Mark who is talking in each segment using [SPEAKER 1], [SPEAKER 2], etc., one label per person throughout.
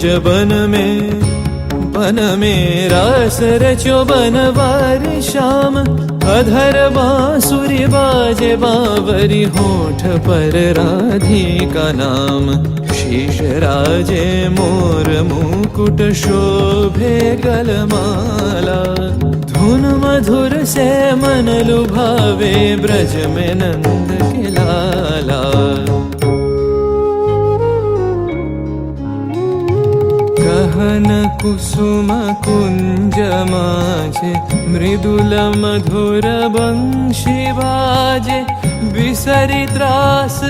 [SPEAKER 1] कुंज बन में रास रचो बनवारी श्याम। अधर बांसुरी बाजे बावरी होठ पर राधिका नाम। शीश राजे मोर मुकुट शोभे गलमाला। धुन मधुर से मन लुभावे ब्रज में नंद के लाला। गहन कुसुम कुंज माझे मृदुल मधुर बंशी बाजे। बिसरी त्रास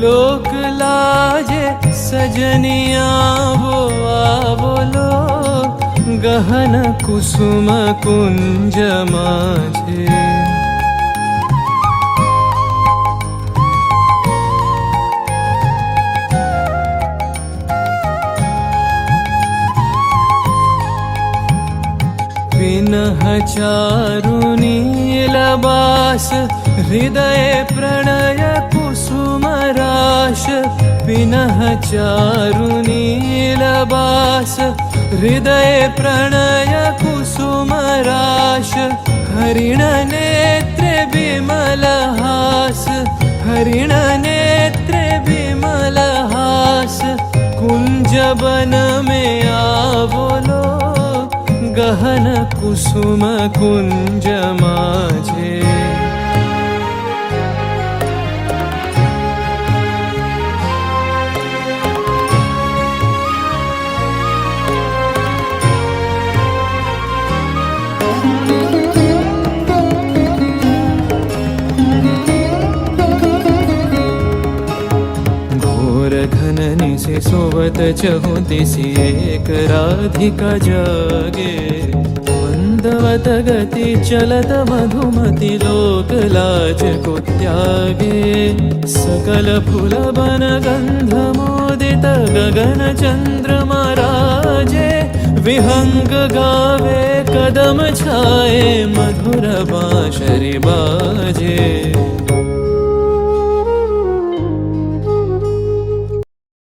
[SPEAKER 1] लोक लाजे सजनिया वो आवलो। गहन कुसुम कुंज माझे पिनह चारु नीलबास। हृदय प्रणय कुसुम राश। पिनह चारु नीलबास। हृदय प्रणय कुसुम राश। हरिण नेत्रे विमल हास। हरिण नेत्रे विमल हास। कुंज बन में आवलो। गहन कुसुम कुंज माझे घन से सोवत चहु दिसि एक राधिका जागे। मंदवत गति चलत मधुमति लोक लाज को त्यागे। सकल फूल बन गंध मोदित गगन चंद्रमा राजे। विहंग गावे कदम छाए मधुर बांसुरी बाजे।